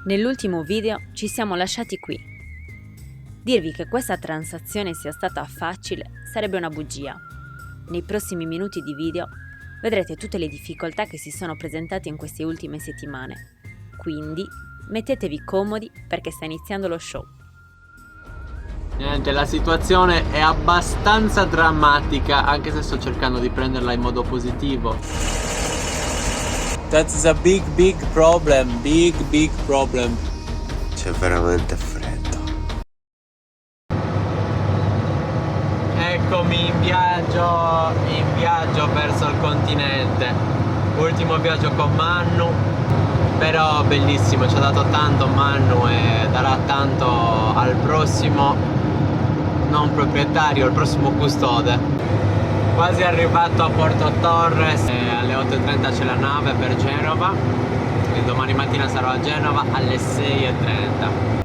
Nell'ultimo video ci siamo lasciati qui. Dirvi che questa transazione sia stata facile sarebbe una bugia. Nei prossimi minuti di video vedrete tutte le difficoltà che si sono presentate in queste ultime settimane. Quindi mettetevi comodi perché sta iniziando lo show. Niente, la situazione è abbastanza drammatica, anche se sto cercando di prenderla in modo positivo. That's a big problem, big problem. C'è veramente freddo. Eccomi in viaggio verso il continente. Ultimo viaggio con Mannu, però bellissimo, ci ha dato tanto Mannu e darà tanto al prossimo non proprietario, al prossimo custode. Quasi arrivato a Porto Torres, alle 8:30 c'è la nave per Genova e domani mattina sarò a Genova alle 6:30.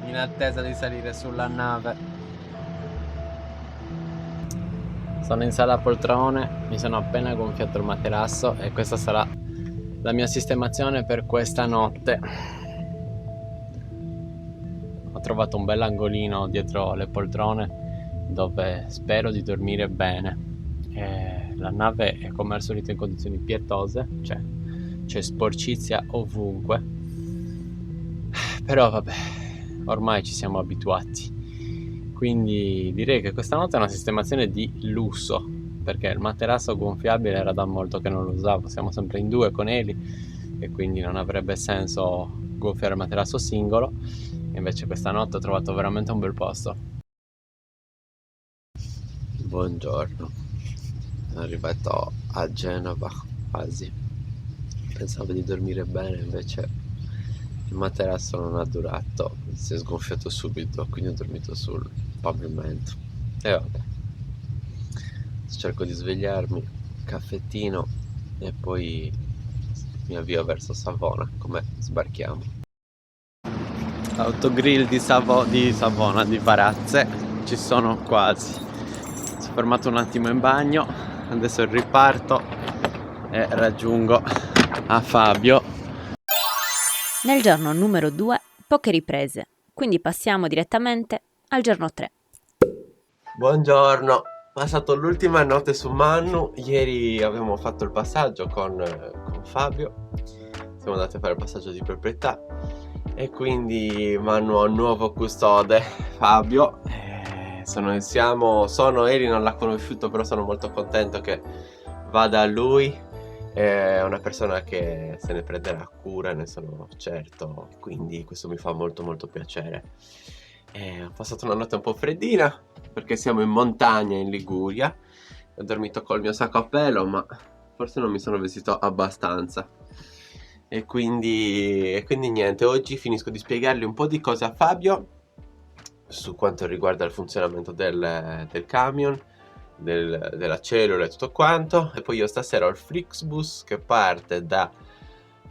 In attesa di salire sulla nave. Sono in sala a poltrone, mi sono appena gonfiato il materasso e questa sarà la mia sistemazione per questa notte. Ho trovato un bel angolino dietro le poltrone dove spero di dormire bene. La nave è come al solito in condizioni pietose, cioè c'è sporcizia ovunque, però vabbè, ormai ci siamo abituati, quindi direi che questa notte è una sistemazione di lusso, perché il materasso gonfiabile era da molto che non lo usavo, siamo sempre in due con Eli e quindi non avrebbe senso gonfiare il materasso singolo. Invece questa notte ho trovato veramente un bel posto. Buongiorno, sono arrivato a Genova quasi. Pensavo di dormire bene, invece il materasso non ha durato, si è sgonfiato subito, quindi ho dormito sul pavimento. E vabbè, cerco di svegliarmi, caffettino e poi mi avvio verso Savona, come sbarchiamo. Autogrill di Savona, di Varazze, ci sono quasi. Sono fermato un attimo in bagno, adesso riparto e raggiungo a Fabio. Nel giorno numero 2 poche riprese, quindi passiamo direttamente al giorno 3. Buongiorno, passato l'ultima notte su Mannu. Ieri abbiamo fatto il passaggio con Fabio. Siamo andati a fare il passaggio di proprietà e quindi Mannu ha un nuovo custode, Fabio. Sono Eli, non l'ha conosciuto, però sono molto contento che vada a lui. È una persona che se ne prenderà cura, ne sono certo, quindi questo mi fa molto piacere. Ho passato una notte un po' freddina perché siamo in montagna in Liguria. Ho dormito col mio sacco a pelo, ma forse non mi sono vestito abbastanza. E quindi niente, oggi finisco di spiegargli un po' di cose a Fabio su quanto riguarda il funzionamento del camion, della cellula e tutto quanto. E poi io stasera ho il Flixbus che parte da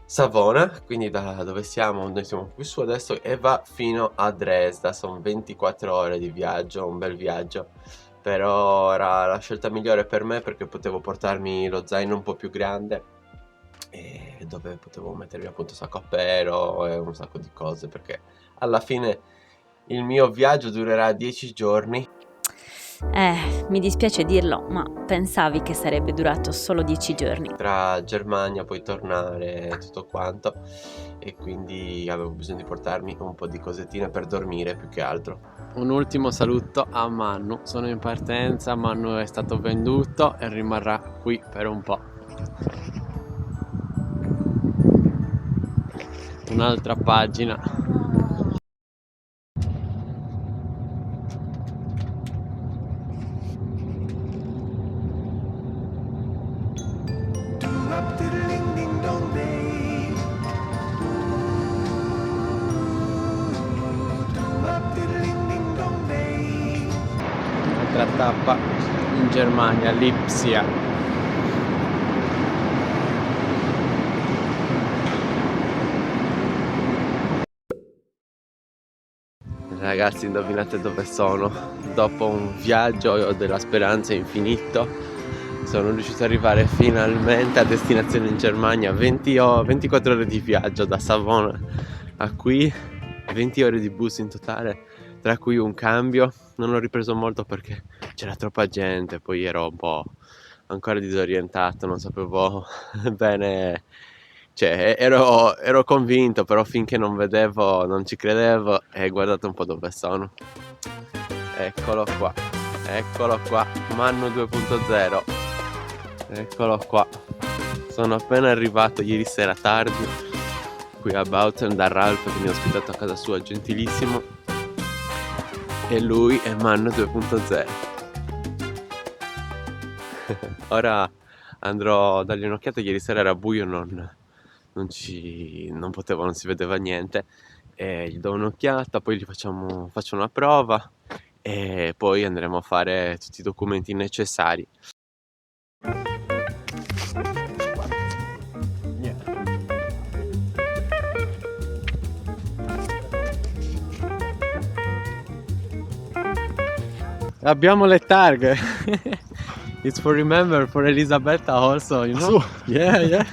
Savona, quindi da dove siamo, noi siamo qui su adesso, e va fino a Dresda. Sono 24 ore di viaggio, un bel viaggio, però era la scelta migliore per me perché potevo portarmi lo zaino un po' più grande e dove potevo mettermi appunto sacco a pelo e un sacco di cose, perché alla fine il mio viaggio durerà 10 giorni. Mi dispiace dirlo, ma pensavi che sarebbe durato solo 10 giorni. Tra Germania, poi tornare e tutto quanto, e quindi avevo bisogno di portarmi un po' di cosettine per dormire più che altro. Un ultimo saluto a Mannu, sono in partenza, Mannu è stato venduto e rimarrà qui per un po'. Un'altra pagina. Altra tappa in Germania, Lipsia. Ragazzi, indovinate dove sono? Dopo un viaggio della speranza infinito sono riuscito ad arrivare finalmente a destinazione in Germania. 24 ore di viaggio da Savona a qui, 20 ore di bus in totale, tra cui un cambio. Non ho ripreso molto perché c'era troppa gente, poi ero un po' ancora disorientato, non sapevo bene, cioè ero convinto, però finché non vedevo non ci credevo. E guardate un po' dove sono. Eccolo qua, Mannu 2.0, eccolo qua. Sono appena arrivato ieri sera tardi qui a Bauten da Ralph, che mi ha ospitato a casa sua, gentilissimo, e lui è Mannu 2.0. Ora andrò a dargli un'occhiata. Ieri sera era buio, non potevo, non si vedeva niente, e gli do un'occhiata, poi faccio una prova e poi andremo a fare tutti i documenti necessari. Abbiamo le targhe. It's for Elisabetta also, you know? So. Yeah.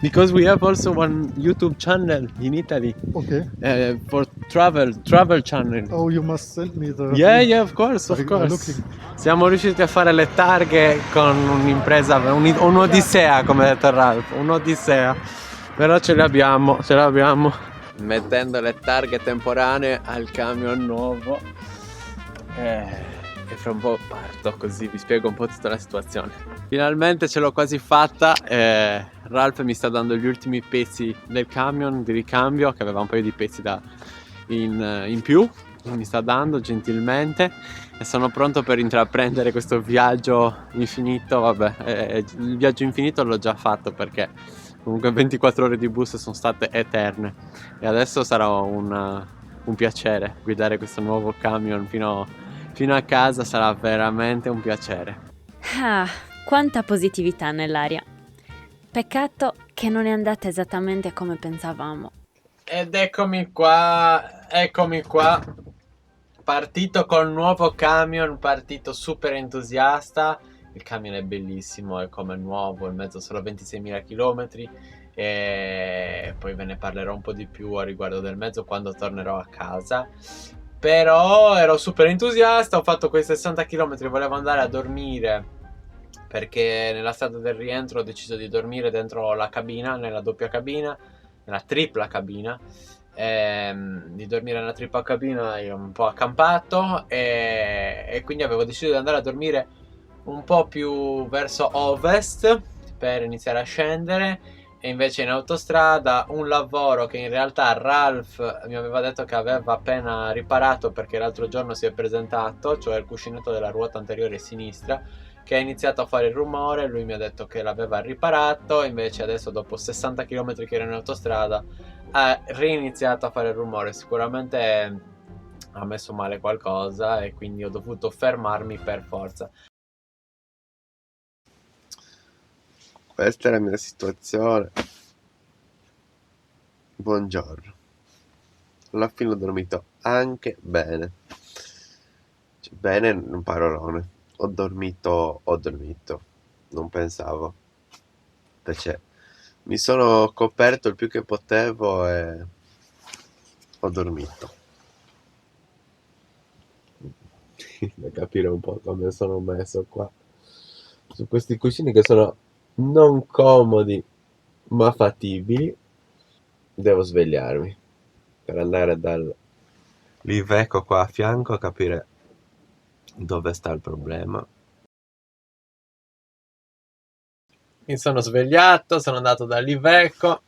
Because we have also one YouTube channel in Italy. Okay. For travel channel. Oh, you must send me the. Yeah, of course. Looking. Siamo riusciti a fare le targhe con un'impresa, un'odissea, come ha detto Ralph, un'odissea. Però ce l'abbiamo. Mettendo le targhe temporanee al camion nuovo. E fra un po' parto, così vi spiego un po' tutta la situazione. Finalmente ce l'ho quasi fatta. Ralph mi sta dando gli ultimi pezzi del camion di ricambio, che aveva un paio di pezzi in più. Mi sta dando gentilmente, e sono pronto per intraprendere questo viaggio infinito. Vabbè, il viaggio infinito l'ho già fatto, perché comunque 24 ore di bus sono state eterne, e adesso sarà un piacere guidare questo nuovo camion fino a casa. Sarà veramente un piacere. Ah, quanta positività nell'aria. Peccato che non è andata esattamente come pensavamo. Ed eccomi qua. Partito col nuovo camion, partito super entusiasta. Il camion è bellissimo, è come nuovo, il mezzo solo 26.000 km. E poi ve ne parlerò un po' di più a riguardo del mezzo quando tornerò a casa. Però ero super entusiasta, ho fatto quei 60 km, volevo andare a dormire, perché nella strada del rientro ho deciso di dormire dentro la cabina, nella doppia cabina, nella tripla cabina. Di dormire nella tripla cabina, io un po' accampato, e quindi avevo deciso di andare a dormire un po' più verso ovest per iniziare a scendere. E invece in autostrada un lavoro che in realtà Ralph mi aveva detto che aveva appena riparato, perché l'altro giorno si è presentato, cioè il cuscinetto della ruota anteriore sinistra, che ha iniziato a fare il rumore. Lui mi ha detto che l'aveva riparato, invece adesso dopo 60 km che era in autostrada ha reiniziato a fare il rumore. Sicuramente ha messo male qualcosa, e quindi ho dovuto fermarmi per forza. Questa è la mia situazione. Buongiorno. Alla fine ho dormito anche bene. Cioè, bene, un parolone. Ho dormito. Non pensavo. Invece mi sono coperto il più che potevo e ho dormito. Da capire un po' come sono messo qua. Su questi cuscini che sono non comodi ma fattibili. Devo svegliarmi per andare dall'Iveco qua a fianco a capire dove sta il problema. Mi sono svegliato, sono andato dall'Iveco.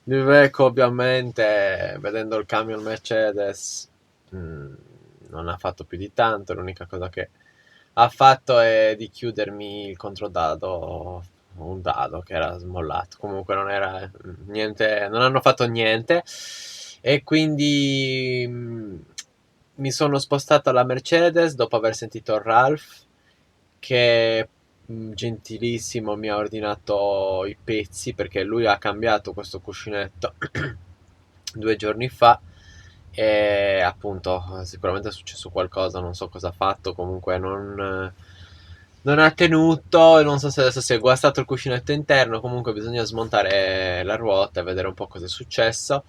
L'Iveco ovviamente, vedendo il camion Mercedes, non ha fatto più di tanto. L'unica cosa che ha fatto è di chiudermi il controdado, un dado che era smollato. Comunque non era niente, non hanno fatto niente, e quindi mi sono spostato alla Mercedes dopo aver sentito Ralph, che gentilissimo mi ha ordinato i pezzi, perché lui ha cambiato questo cuscinetto 2 giorni fa, e appunto sicuramente è successo qualcosa, non so cosa ha fatto. Comunque non non ha tenuto, non so se adesso si è guastato il cuscinetto interno, comunque bisogna smontare la ruota e vedere un po' cosa è successo.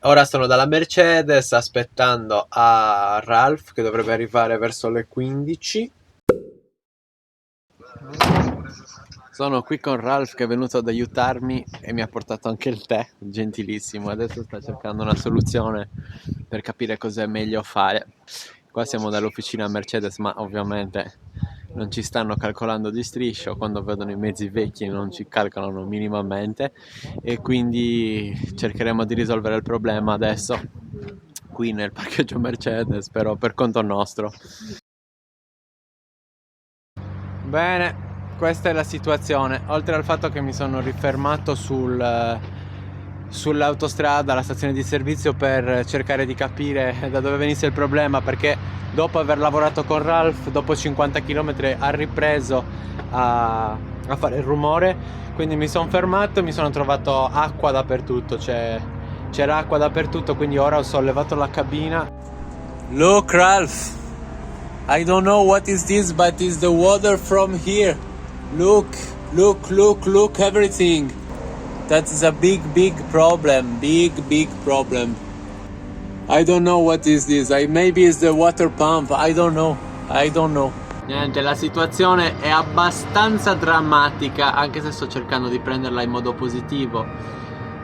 Ora sono dalla Mercedes aspettando a Ralph che dovrebbe arrivare verso le 15. Sono qui con Ralph che è venuto ad aiutarmi e mi ha portato anche il tè, gentilissimo. Adesso sta cercando una soluzione per capire cosa è meglio fare. Qua siamo dall'officina Mercedes, ma ovviamente non ci stanno calcolando di striscio, quando vedono i mezzi vecchi non ci calcolano minimamente e quindi cercheremo di risolvere il problema adesso qui nel parcheggio Mercedes, però per conto nostro. Bene, questa è la situazione. Oltre al fatto che mi sono rifermato sull'autostrada, alla stazione di servizio, per cercare di capire da dove venisse il problema, perché dopo aver lavorato con Ralph, dopo 50 km ha ripreso a fare il rumore, quindi mi sono fermato e mi sono trovato acqua dappertutto, c'era acqua dappertutto, quindi ora ho sollevato la cabina. Look Ralph, I don't know what is this, but it's the water from here. Look, look, look, look, everything. That is a big problem. Big problem. I don't know what is this. Maybe it's the water pump. I don't know. Niente, la situazione è abbastanza drammatica, anche se sto cercando di prenderla in modo positivo.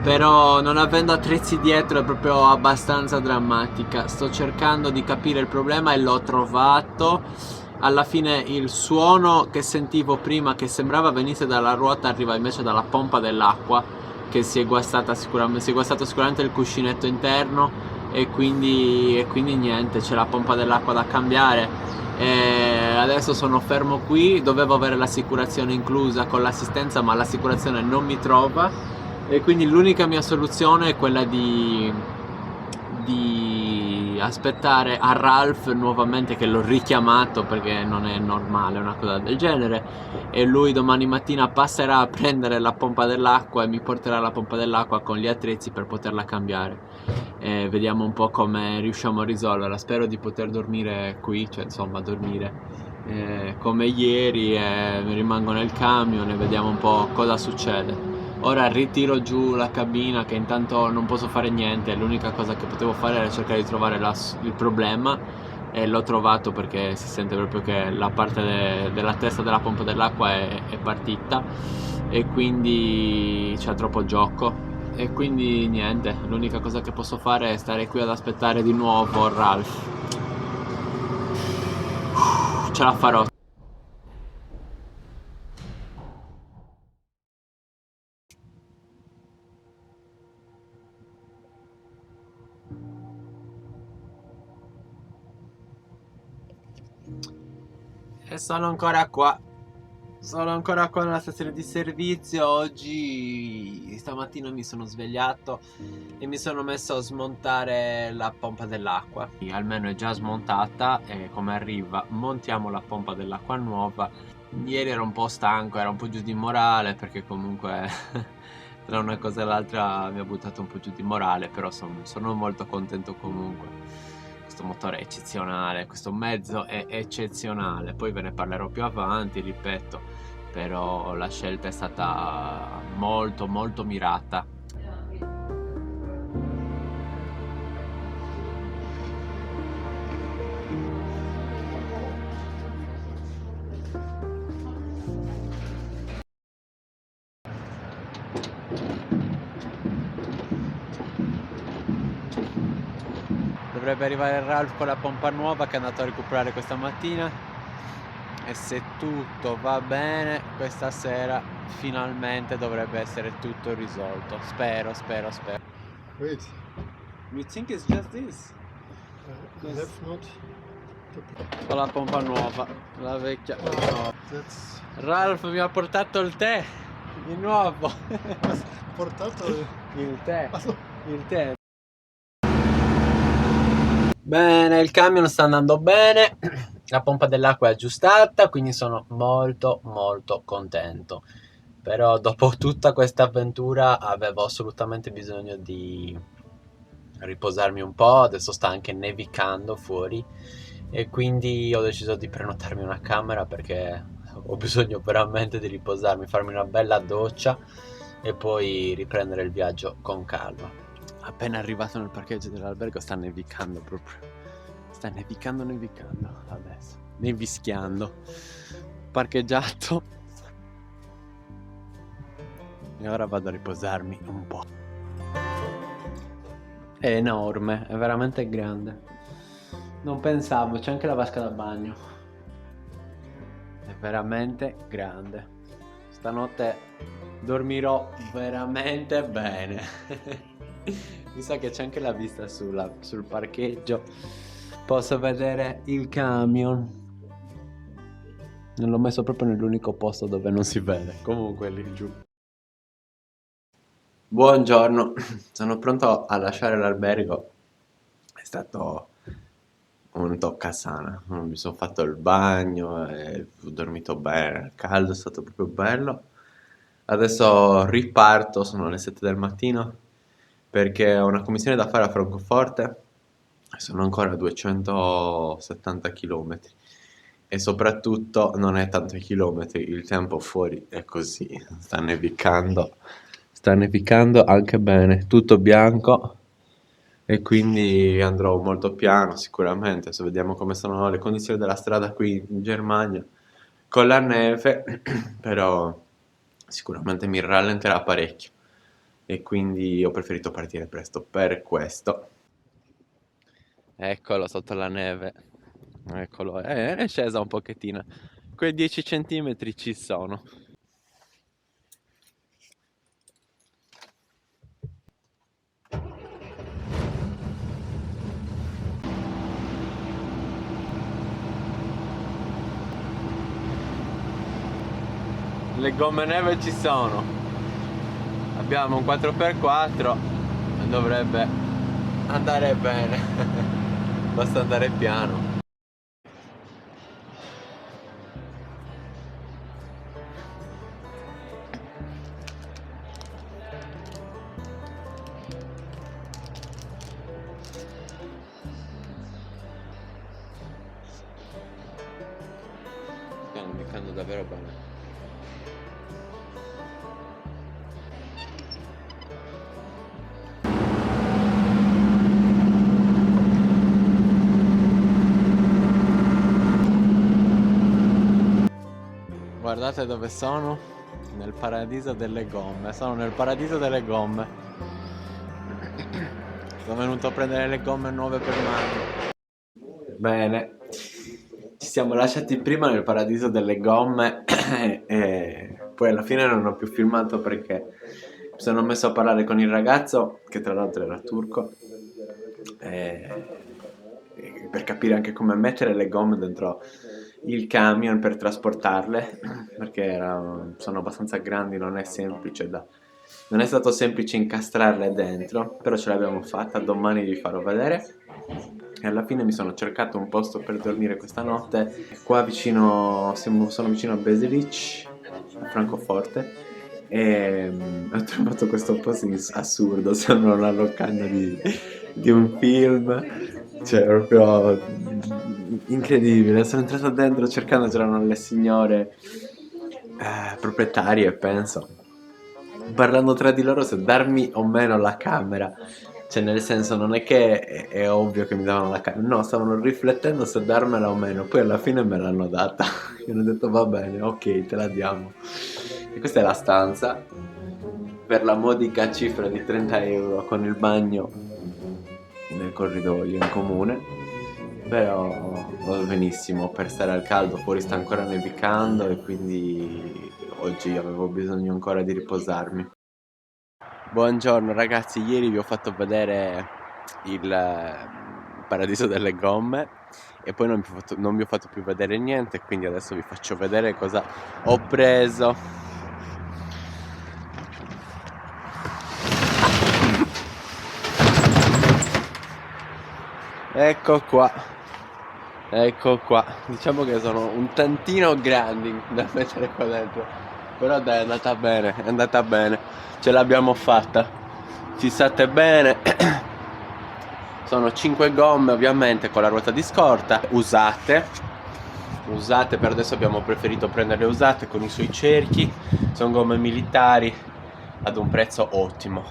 Però non avendo attrezzi dietro è proprio abbastanza drammatica. Sto cercando di capire il problema e l'ho trovato. Alla fine il suono che sentivo prima, che sembrava venisse dalla ruota, arriva invece dalla pompa dell'acqua, che si è guastato sicuramente il cuscinetto interno e quindi niente, c'è la pompa dell'acqua da cambiare. E adesso sono fermo qui, dovevo avere l'assicurazione inclusa con l'assistenza, ma l'assicurazione non mi trova e quindi l'unica mia soluzione è quella di aspettare a Ralph nuovamente, che l'ho richiamato perché non è normale una cosa del genere, e lui domani mattina passerà a prendere la pompa dell'acqua e mi porterà la pompa dell'acqua con gli attrezzi per poterla cambiare. Vediamo un po' come riusciamo a risolverla. Spero di poter dormire qui, cioè insomma dormire come ieri, mi rimango nel camion e vediamo un po' cosa succede. Ora ritiro giù la cabina, che intanto non posso fare niente, l'unica cosa che potevo fare era cercare di trovare il problema e l'ho trovato, perché si sente proprio che la parte della testa della pompa dell'acqua è partita e quindi c'è troppo gioco e quindi niente, l'unica cosa che posso fare è stare qui ad aspettare di nuovo Ralph. Ce la farò. E sono ancora qua nella stazione di servizio. Stamattina mi sono svegliato e mi sono messo a smontare la pompa dell'acqua. Almeno è già smontata e come arriva montiamo la pompa dell'acqua nuova. Ieri ero un po' stanco, era un po' giù di morale, perché comunque tra una cosa e l'altra mi ha buttato un po' giù di morale, però sono molto contento comunque. Questo motore è eccezionale, questo mezzo è eccezionale, poi ve ne parlerò più avanti, ripeto, però la scelta è stata molto mirata. Dovrebbe arrivare Ralph con la pompa nuova che è andato a recuperare questa mattina e se tutto va bene questa sera finalmente dovrebbe essere tutto risolto. Spero. Wait, You think it's just this? that's not. Con la pompa nuova, la vecchia. No. That's Ralph mi ha portato il tè di nuovo. portato. Il tè. Also, Il tè. Bene, il camion sta andando bene, la pompa dell'acqua è aggiustata, quindi sono molto contento. Però dopo tutta questa avventura avevo assolutamente bisogno di riposarmi un po', adesso sta anche nevicando fuori e quindi ho deciso di prenotarmi una camera perché ho bisogno veramente di riposarmi, farmi una bella doccia e poi riprendere il viaggio con calma. Appena arrivato nel parcheggio dell'albergo sta nevicando proprio, sta nevicando adesso, nevischiando, parcheggiato e ora vado a riposarmi un po'. È enorme, è veramente grande, non pensavo, c'è anche la vasca da bagno, è veramente grande, stanotte dormirò veramente bene. Mi sa che c'è anche la vista sul parcheggio, posso vedere il camion, non l'ho messo proprio nell'unico posto dove non si vede, comunque lì giù. Buongiorno, sono pronto a lasciare l'albergo, è stato un toccasana, mi sono fatto il bagno e ho dormito bene, il caldo è stato proprio bello. Adesso riparto, sono le 7 del mattino perché ho una commissione da fare a Francoforte e sono ancora a 270 km e soprattutto non è tanto i chilometri, il tempo fuori è così, sta nevicando anche bene, tutto bianco e quindi andrò molto piano sicuramente. Adesso vediamo come sono le condizioni della strada qui in Germania con la neve, però sicuramente mi rallenterà parecchio e quindi ho preferito partire presto per questo. Eccolo sotto la neve, eccolo, è scesa un pochettino, quei 10 centimetri ci sono. Le gomme neve ci sono, abbiamo un 4x4 e dovrebbe andare bene, basta andare piano. Sta nevicando davvero bene. Guardate dove sono, nel paradiso delle gomme, sono nel paradiso delle gomme. Sono venuto a prendere le gomme nuove per mano. Bene, ci siamo lasciati prima nel paradiso delle gomme e poi alla fine non ho più filmato perché mi sono messo a parlare con il ragazzo, che tra l'altro era turco, per capire anche come mettere le gomme dentro il camion per trasportarle, perché sono abbastanza grandi, non è stato semplice incastrarle dentro, però ce l'abbiamo fatta, domani vi farò vedere. E alla fine mi sono cercato un posto per dormire questa notte, qua vicino, sono vicino a Beselich, a Francoforte, e ho trovato questo posto assurdo, sembra una locanda di un film, cioè proprio incredibile. Sono entrato dentro cercando, c'erano le signore proprietarie, penso, parlando tra di loro se darmi o meno la camera, cioè nel senso non è che è ovvio che mi davano la camera, no, stavano riflettendo se darmela o meno, poi alla fine me l'hanno data. Io ho detto va bene, ok, te la diamo. E questa è la stanza per la modica cifra di 30 euro con il bagno nel corridoio in comune, però va benissimo per stare al caldo, fuori sta ancora nevicando e quindi oggi avevo bisogno ancora di riposarmi. Buongiorno ragazzi, ieri vi ho fatto vedere il paradiso delle gomme e poi non vi ho fatto più vedere niente, quindi adesso vi faccio vedere cosa ho preso. Ecco qua, diciamo che sono un tantino grandi da mettere qua dentro, però dai, è andata bene, ce l'abbiamo fatta, fissate bene. Sono 5 gomme ovviamente con la ruota di scorta usate, usate. Per adesso abbiamo preferito prendere le usate con i suoi cerchi. Sono gomme militari ad un prezzo ottimo.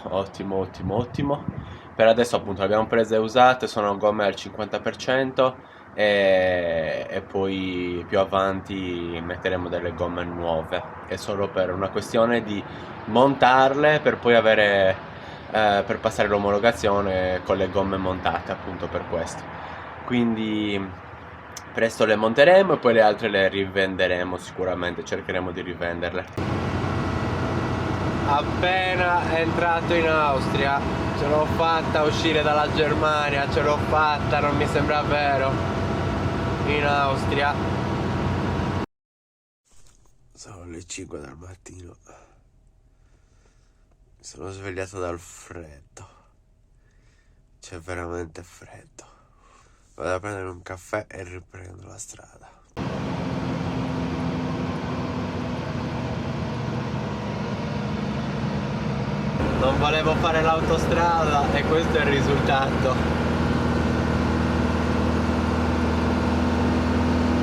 Per adesso appunto le abbiamo prese usate, sono gomme al 50% e poi più avanti metteremo delle gomme nuove. È solo per una questione di montarle per poi avere per passare l'omologazione con le gomme montate, appunto per questo. Quindi presto le monteremo e poi le altre le rivenderemo sicuramente, cercheremo di rivenderle. Appena entrato in Austria, ce l'ho fatta uscire dalla Germania, ce l'ho fatta, non mi sembra vero, in Austria. Sono le 5 del mattino, mi sono svegliato dal freddo, c'è veramente freddo. Vado a prendere un caffè e riprendo la strada. Non volevo fare l'autostrada e questo è il risultato.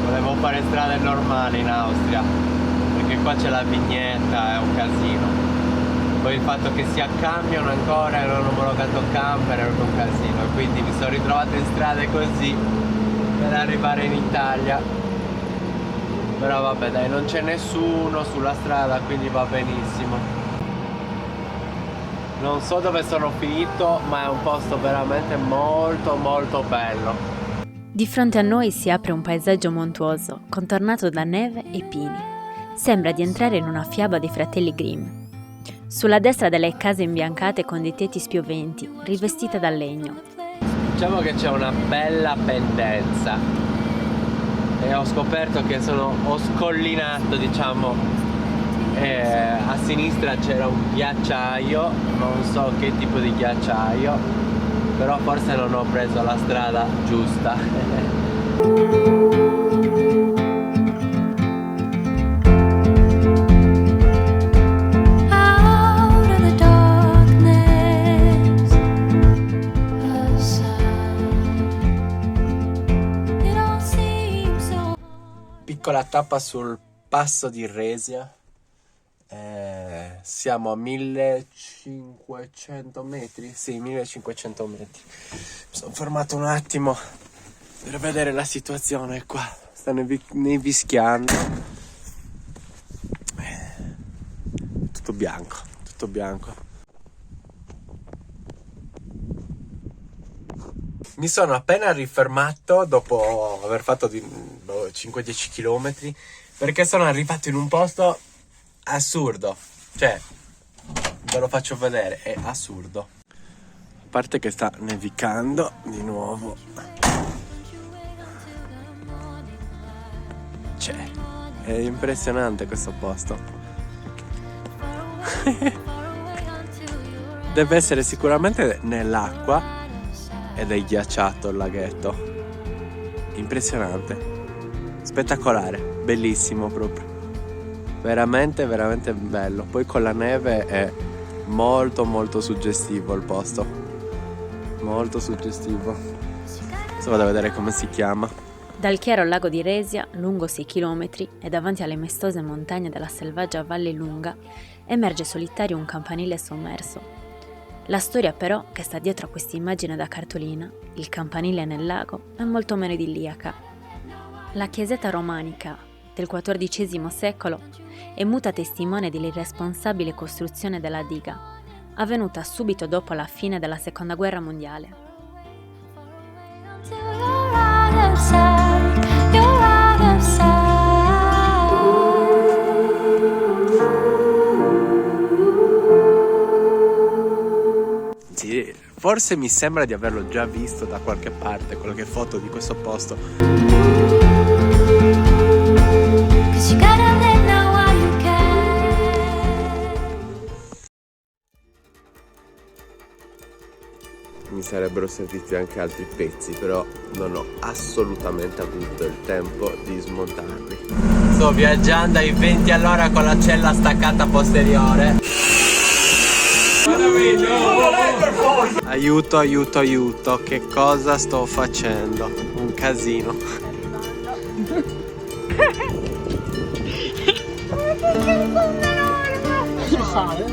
Volevo fare strade normali in Austria, perché qua c'è la vignetta, è un casino. Poi il fatto che sia camion ancora e non ho omologato camper è un casino, e quindi mi sono ritrovato in strade così per arrivare in Italia. Però vabbè dai, non c'è nessuno sulla strada, quindi va benissimo. Non so dove sono finito, ma è un posto veramente molto bello. Di fronte a noi si apre un paesaggio montuoso, contornato da neve e pini. Sembra di entrare in una fiaba dei fratelli Grimm. Sulla destra delle case imbiancate con dei tetti spioventi, rivestite da legno. Diciamo che c'è una bella pendenza e ho scoperto che ho scollinato, diciamo, a sinistra c'era un ghiacciaio, non so che tipo di ghiacciaio, però forse non ho preso la strada giusta. Piccola tappa sul passo di Resia. Siamo a 1500 metri. Sì, 1500 metri. Mi sono fermato un attimo per vedere la situazione qua. Sta nevischiando. Tutto bianco. Mi sono appena rifermato dopo aver fatto 5-10 km perché sono arrivato in un posto assurdo. Cioè, ve lo faccio vedere, è assurdo. A parte che sta nevicando di nuovo. Cioè, è impressionante questo posto. Deve essere sicuramente nell'acqua ed è ghiacciato il laghetto. Impressionante. Spettacolare, bellissimo proprio. Veramente bello. Poi con la neve è molto suggestivo il posto. Molto suggestivo. Adesso vado a vedere come si chiama. Dal chiaro lago di Resia, lungo 6 km e davanti alle maestose montagne della selvaggia Valle Lunga, emerge solitario un campanile sommerso. La storia però che sta dietro a questa immagine da cartolina, il campanile nel lago, è molto meno idilliaca. La chiesetta romanica del XIV secolo è muta testimone dell'irresponsabile costruzione della diga, avvenuta subito dopo la fine della Seconda Guerra Mondiale. Sì, forse mi sembra di averlo già visto da qualche parte, qualche foto di questo posto. Mi sarebbero serviti anche altri pezzi, però non ho assolutamente avuto il tempo di smontarli. Sto viaggiando ai 20 all'ora con la cella staccata posteriore. Aiuto, che cosa sto facendo? Un casino. Cosa fare?